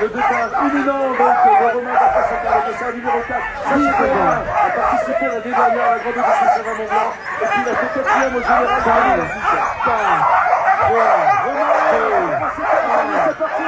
Le départ imminent donc de Romain Da Fonseca avec le service a participé à la dernière, la grande édition Saint-Mont-Blanc, et puis il a fait 4e au général. C'est parti,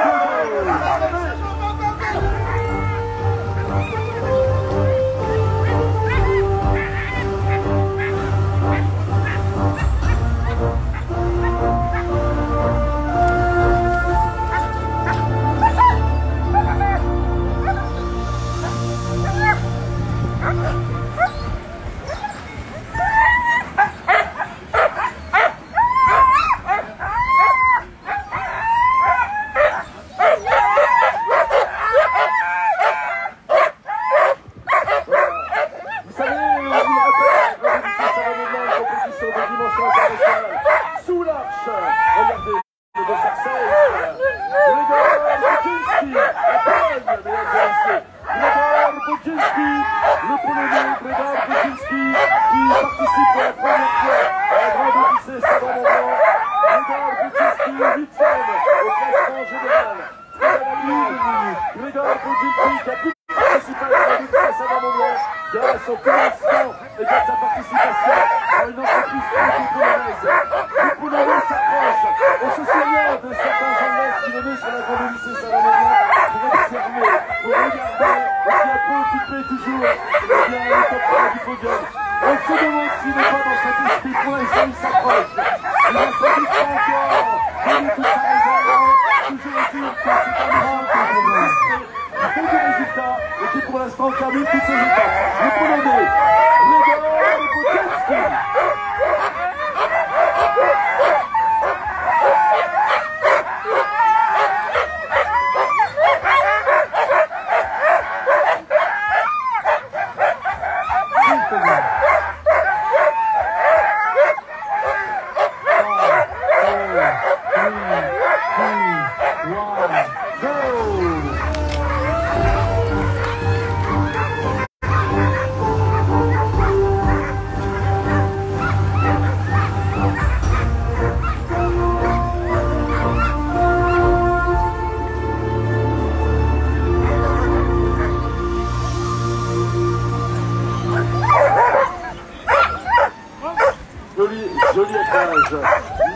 Joli étage,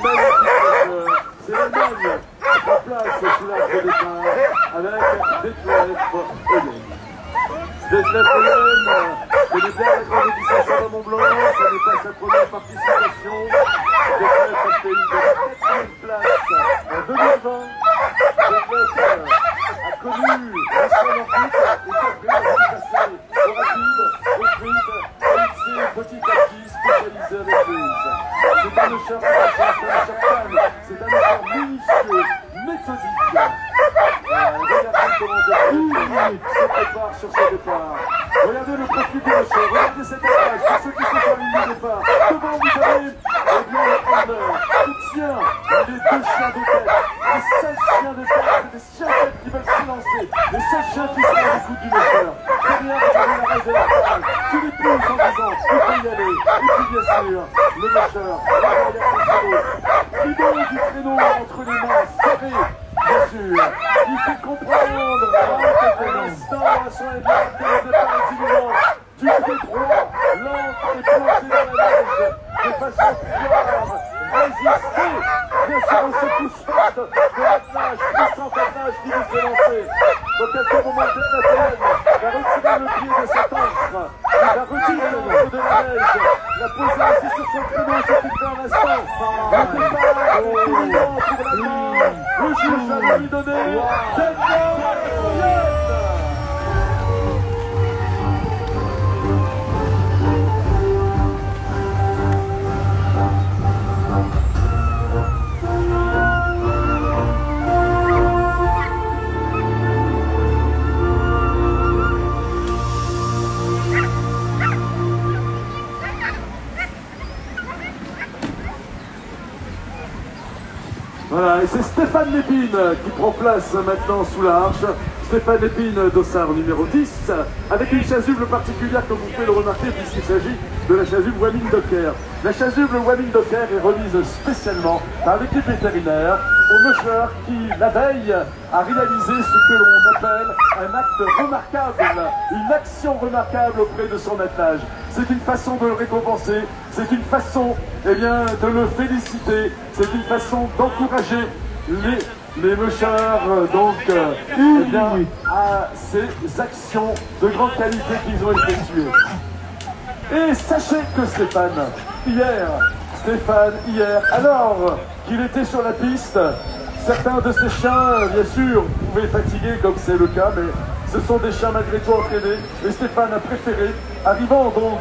magnifique, c'est l'Allemagne en place sous l'arc de départ avec Detlef Holem. Detlef Holem, connaît bien la grande édition Saint-Mont-Blanc, ça n'est pas sa première participation. Detlef a fait une 4e place en 2020. Detlef a connu l'histoire olympique et compris la passée au rapide, au sprint, et il s'est petit à petit spécialisé avec lui. C'est un échec fan, c'est un échec minutieux, méthodique. Regardez comment Detlef se prépare sur ce départ. Regardez le profil du rocher, regardez cette étage, pour ceux qui sont sur la ligne de départ. Devant vous avez, eh bien, le Honor qui tient les 2 chiens de tête. Les seuls chiens de tête, c'est des chiens de tête qui veulent se lancer. Les seuls chiens qui sont à l'écoute du moteur. Derrière, vous avez la race de la parole qui les pousse en disant, il faut y aller. Et puis, bien sûr, le moteur, derrière son créneau. Qui donne du créneau entre les mains serrées, bien sûr. Il fait comprendre à l'instant, à son égard, que le départ est imminent. Du pied droit, l'encre est plantée dans la neige, de façon à pouvoir résister, bien sûr, aux secousses fortes de l'attelage, puissant attelage qui veut se lancer. Donc à ce moment, Detlef Holem va retirer le pied de cette encre, il va retirer l'encre de la neige, la poser ainsi sur son créneau, s'occuper un instant. Le départ est imminent pour l'Allemagne, le juge va lui donner Detlef Holem. Voilà, et c'est Stéphane Lépine qui prend place maintenant sous l'arche. Stéphane Lépine d'Ossard numéro 10, avec une chasuble particulière comme vous pouvez le remarquer puisqu'il s'agit de la chasuble Waming Docker. La chasuble Waming Docker est remise spécialement par l'équipe vétérinaire au musher qui, la veille, a réalisé ce que l'on appelle un acte remarquable, une action remarquable auprès de son attelage. C'est une façon de le récompenser, c'est une façon de le féliciter, c'est une façon d'encourager les mushers à ces actions de grande qualité qu'ils ont effectuées. Et sachez que Stéphane, hier, alors qu'il était sur la piste, certains de ces chiens, bien sûr, pouvaient fatiguer comme c'est le cas, mais ce sont des chiens malgré tout entraînés. Et Stéphane a préféré, arrivant donc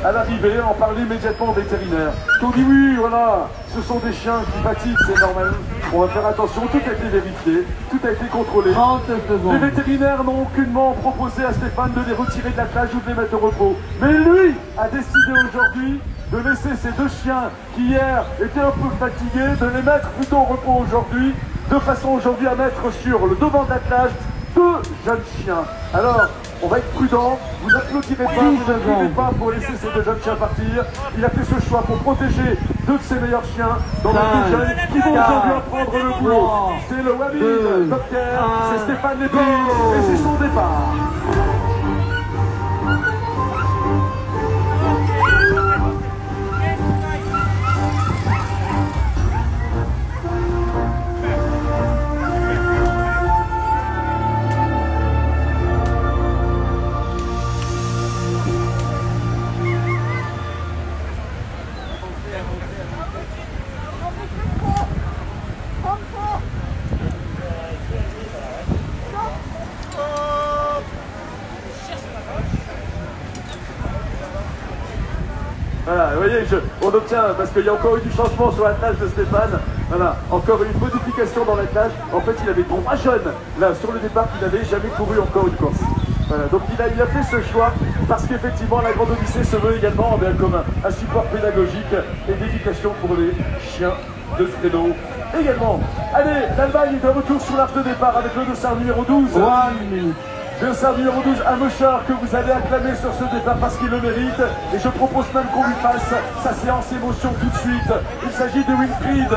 à l'arrivée, en parler immédiatement au vétérinaire. On dit oui, voilà, ce sont des chiens qui fatiguent, c'est normal. On va faire attention, tout a été vérifié, tout a été contrôlé. Les vétérinaires n'ont aucunement proposé à Stéphane de les retirer de la cage ou de les mettre au repos. Mais lui a décidé aujourd'hui de laisser ces deux chiens qui hier étaient un peu fatigués, de les mettre plutôt au repos aujourd'hui, de façon aujourd'hui à mettre sur le devant de l'attelage deux jeunes chiens. Alors, on va être prudent, vous n'applaudirez pas, vous n'applaudissez pas pour laisser ces deux jeunes chiens partir. Il a fait ce choix pour protéger deux de ses meilleurs chiens dans les deux jeunes qui vont aujourd'hui apprendre le boulot. C'est le Waming Docker, c'est Stéphane Lépine et c'est son départ. Voilà, vous voyez, on obtient, parce qu'il y a encore eu du changement sur l'attelage de Stéphane, voilà, encore une modification dans l'attelage. En fait, il avait 3 jeunes, là, sur le départ, qu'il n'avait jamais couru encore une course. Voilà, donc il a fait ce choix, parce qu'effectivement, la Grande Odyssée se veut également comme un support pédagogique et d'éducation pour les chiens de traîneau également. Allez, l'Allemagne est de retour sur l'arc de départ avec le dossard numéro 12. Le dossard numéro 12, un musher que vous allez acclamer sur ce départ parce qu'il le mérite. Et je propose même qu'on lui fasse sa séance émotion tout de suite. Il s'agit de Winfried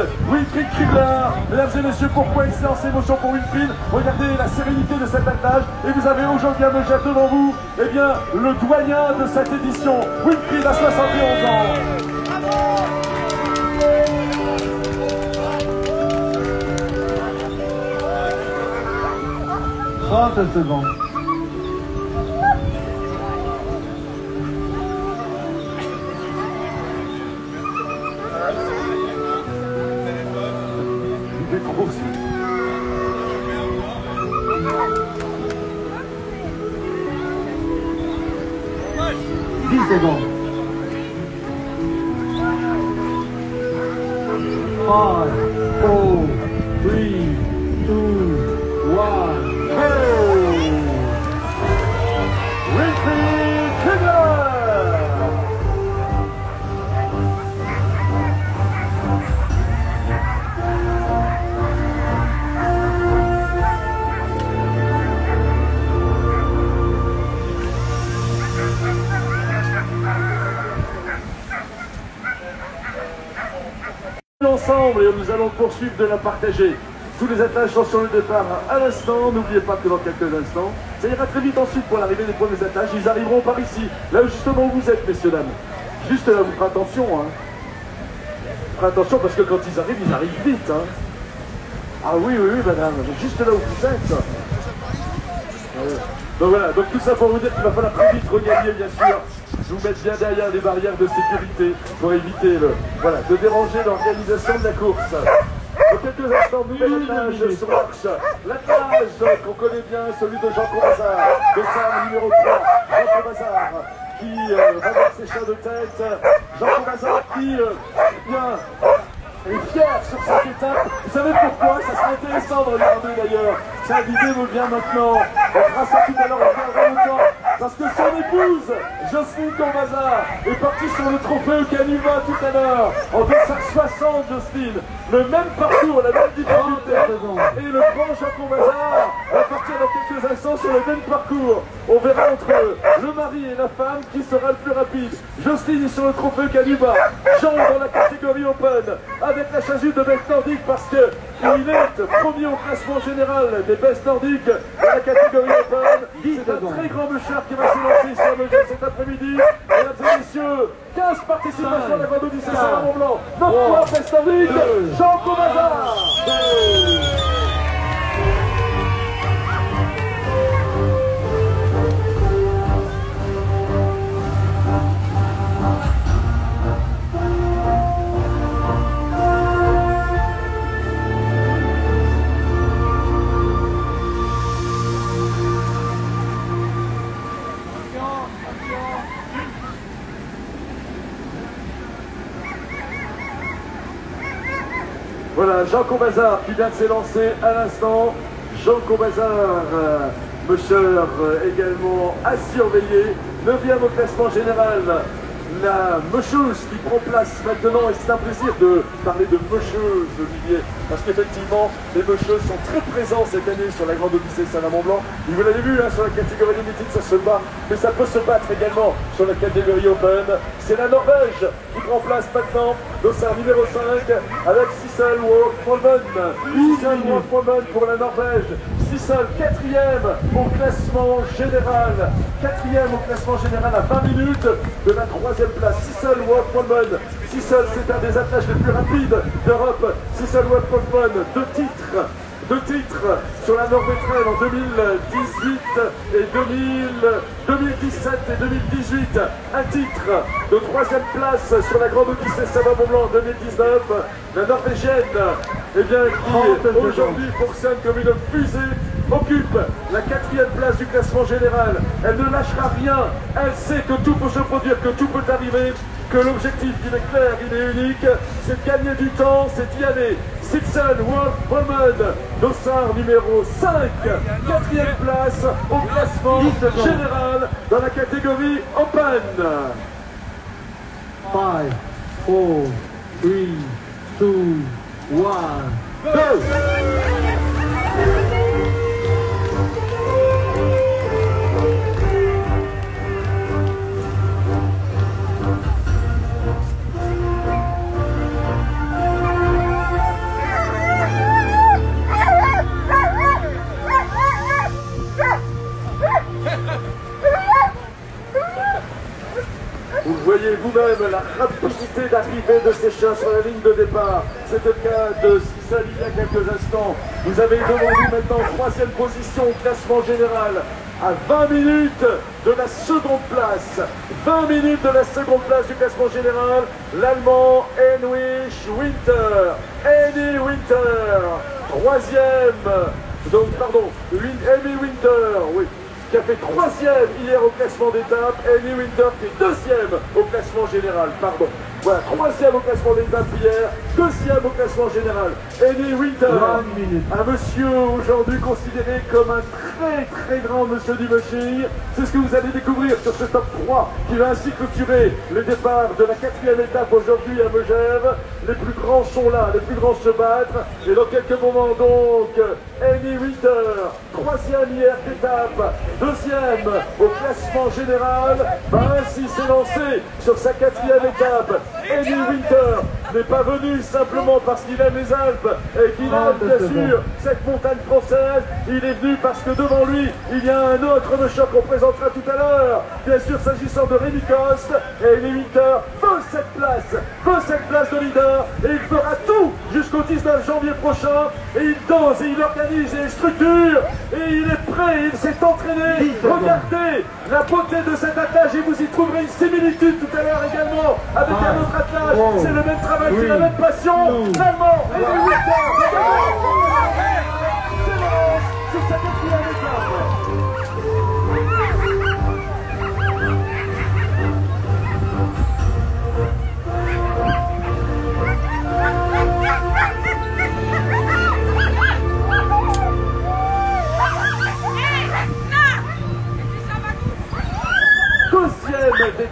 Kriegler. Mesdames et messieurs, pourquoi une séance émotion pour Winfried? Regardez la sérénité de cet attelage. Et vous avez aujourd'hui un musher devant vous, eh bien, le doyen de cette édition, Winfried à 71 ans. 30 secondes. Il est trop aussi. Secondes. 5, 4, 3, 2, 1. Winfried Kriegler. Ensemble, et nous allons poursuivre de la partager. Tous les attelages sont sur le départ à l'instant. N'oubliez pas que dans quelques instants, ça ira très vite ensuite pour l'arrivée des premiers attelages. Ils arriveront par ici, là où justement où vous êtes, messieurs, dames. Juste là, vous ferez attention. Ferez attention parce que quand ils arrivent vite. Ah oui, madame. Juste là où vous êtes. Donc voilà, donc tout ça pour vous dire qu'il va falloir très vite regagner, bien sûr. Vous mettre bien derrière les barrières de sécurité pour éviter de déranger l'organisation de la course. Dans quelques instants, nouvel attelage sur l'arche. L'attelage qu'on connaît bien, celui de Jean Corbazard, de Sam numéro 3, Jean Corbazard, qui va voir ses chiens de tête. Jean Corbazard qui est fier sur cette étape. Vous savez pourquoi? Ça serait intéressant de regarder d'ailleurs. Ça, l'idée me vient maintenant. On fera ça tout à l'heure, on reviendra longtemps. Parce que son épouse, Jocelyne Combazard est partie sur le trophée Canuba tout à l'heure. En 260, Jocelyne. Le même parcours, la même difficulté. Et le grand Jean Combazard va partir dans quelques instants sur le même parcours. On verra entre le mari et la femme qui sera le plus rapide. Jocelyne est sur le trophée Canuba. Jean dans la catégorie Open avec la chasuble de Best Nordique parce que il est premier au classement général des Best Nordiques dans la catégorie Open. C'est un très grand mouchard qui va se lancer sur le jeu cet après-midi. Mesdames et messieurs, 15 participations à la Grande Odyssée Salomon-Blanc. 9 fois Best Nordique, Jean Combazard. Voilà, Jean Combazard qui vient de s'élancer à l'instant. Jean Combazard, monsieur également à surveiller. 9e au classement général. La Meucheuse qui prend place maintenant, et c'est un plaisir de parler de Meucheuse, Olivier, parce qu'effectivement, les Meucheuses sont très présents cette année sur la Grande Odyssée Salomon-Blanc. Et vous l'avez vu, hein, sur la catégorie limited, ça se bat, mais ça peut se battre également sur la catégorie Open. C'est la Norvège qui prend place maintenant, dossard numéro 5, avec Sissel Wolfman. Sissel Wolfman pour la Norvège. Sissel, 4e au classement général. 4e au classement général à 20 minutes de la 3e place. Sissel Wolfman. Sissel, c'est un des athlètes les plus rapides d'Europe. Sissel Wolfman, 2 titres sur la Nord-Métraine en 2018 et 2017 et 2018. Un titre de 3e place sur la Grande Odyssée Salomon-Blanc en 2019. La Norvégienne, eh bien, qui aujourd'hui fonctionne comme une fusée, occupe la 4e place du classement général. Elle ne lâchera rien. Elle sait que tout peut se produire, que tout peut arriver, que l'objectif, il est clair, il est unique. C'est de gagner du temps, c'est d'y aller. Sissel Wolfman, dossard numéro 5, 4e place au classement général dans la catégorie Open. 5, 4, 3, 2, 1, go! Vous voyez vous-même la rapidité d'arrivée de ces chiens sur la ligne de départ. C'est le cas de Sissel il y a quelques instants. Vous avez devant vous maintenant 3e position au classement général. À 20 minutes de la seconde place. 20 minutes de la seconde place du classement général. L'Allemand Henrich Winter. Henny Winter. 3e. Donc, pardon. Henny Winter, oui. Qui a fait 3e hier au classement d'étape, Henny Winter qui est 2e au classement général, pardon. Voilà, 3e au classement d'étape hier, 2e au classement général. Henny Winter, un monsieur aujourd'hui considéré comme un très grand monsieur du mushing. C'est ce que vous allez découvrir sur ce top 3 qui va ainsi clôturer le départ de la 4e étape aujourd'hui à Megève. Les plus grands sont là, les plus grands se battent. Et dans quelques moments donc, Henny Winter, 3e hier d'étape, 2e au classement général, va ainsi s'élancer sur sa 4e étape. Henny Winter n'est pas venu simplement parce qu'il aime les Alpes et qu'il aime bien sûr cette montagne française. Il est venu parce que devant lui, il y a un autre choc qu'on présentera tout à l'heure. Bien sûr, s'agissant de Rémi Coste, Henny Winter veut cette place de leader et il fera tout jusqu'au 19 janvier prochain. Et il danse et il organise et il structure et il est prêt, il s'est entraîné. Regardez la beauté de cet attelage et vous y trouverez une similitude tout à l'heure également avec un autre attelage. C'est le même travail, c'est la même passion. L'Allemand, Henny Winter, sur sa 4e étape.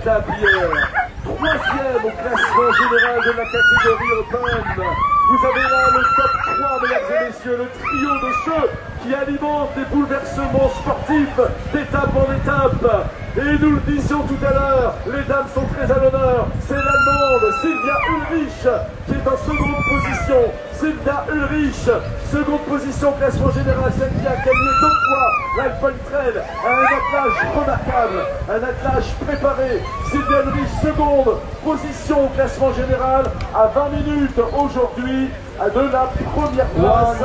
étape hier. 3e au classement général de la catégorie Open. Vous avez là le top 3, mesdames et messieurs, le trio de ceux qui alimentent des bouleversements sportifs d'étape en étape. Et nous le disions tout à l'heure, les dames sont très à l'honneur. C'est l'Allemande Sylvia Ulrich qui est en seconde position. Sylvia Ulrich, seconde position classement général, celle qui a gagné 2 fois l'Alpine Trail, un attelage remarquable, un attelage préparé. Sylvia Ulrich, seconde position au classement général à 20 minutes aujourd'hui de la première place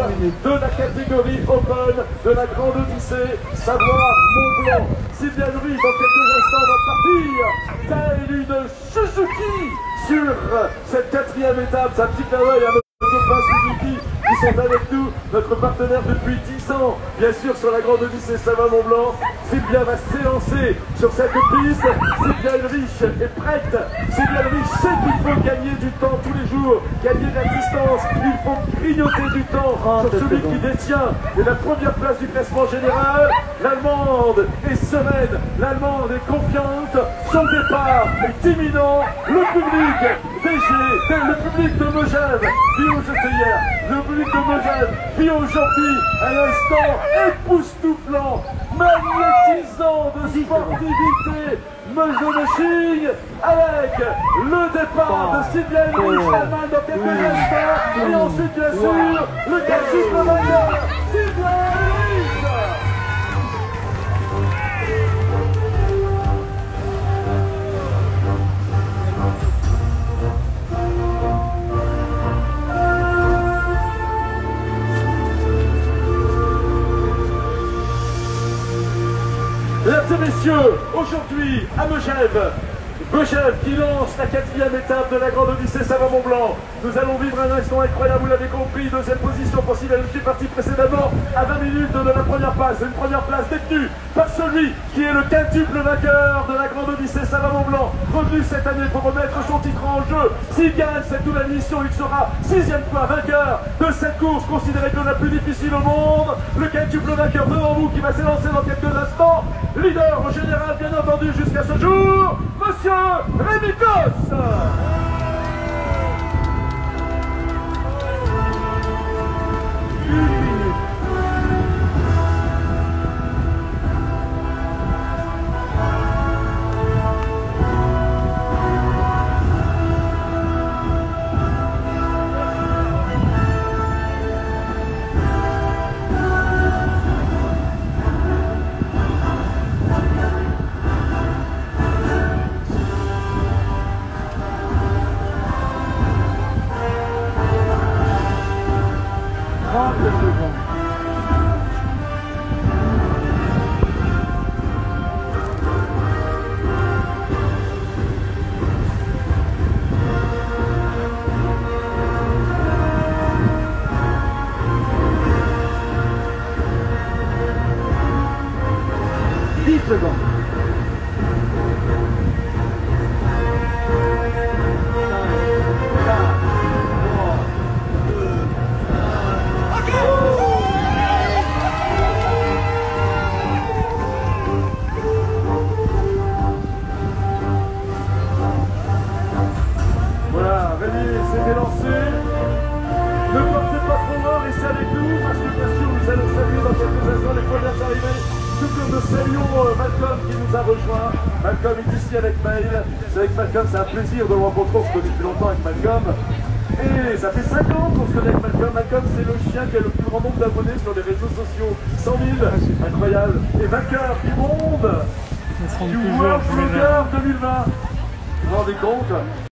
de la catégorie Open de la Grande Odyssée Savoie-Mont-Blanc. Sylvia Ulrich, dans quelques instants, va partir telle une Suzuki sur cette 4e étape. C'est un petit clin d'œil à nos copains Suzuki qui sont avec nous, notre partenaire depuis 10 ans, bien sûr sur la Grande Odyssée Savoie-Mont-Blanc. Sylvia va s'élancer sur cette piste. Sylvia Ulrich est prête. Sylvia Ulrich sait qu'il faut gagner du temps tous les jours, gagner de la distance. Il faut grignoter du temps sur celui qui détient la première place du classement général. L'Allemande est sereine, l'Allemande est confiante. Son départ est imminent. Le public le public de Megève vit aujourd'hui hier. Le public de Megève vit aujourd'hui un instant époustouflant, magnétisant de sportivité. Meugeveching avec le départ de Sylvia Ulrich, l'Allemagne dans quelques instants. Et ensuite, bien sûr, le quintuple vainqueur, Sylvia Ulrich. Mesdames et messieurs, aujourd'hui à Megève qui lance la 4e étape de la Grande Odyssée Savoie-Mont-Blanc. Nous allons vivre un instant incroyable, vous l'avez compris, 2e position pour Sylvia Ulrich, partie précédemment à 20 minutes de la première place. Une première place détenue par celui qui est le quintuple vainqueur de la Grande Odyssée Savoie-Mont-Blanc, revenu cette année pour remettre son titre en jeu. S'il gagne cette nouvelle mission, il sera 6e fois vainqueur de cette course considérée comme la plus difficile au monde. Le quintuple vainqueur devant vous qui va s'élancer dans quelques instants. Leader au général, bien entendu, jusqu'à ce jour, Monsieur Rémi Cosse. Malcolm qui nous a rejoint. Malcolm est ici avec Maël. C'est avec Malcolm, c'est un plaisir de le rencontrer. On se connaît depuis longtemps avec Malcolm. Et ça fait 5 ans qu'on se connaît avec Malcolm. Malcolm, c'est le chien qui a le plus grand nombre d'abonnés sur les réseaux sociaux. 100 000, incroyable. Et vainqueur du monde du World Vlogger 2020. Vous vous rendez compte?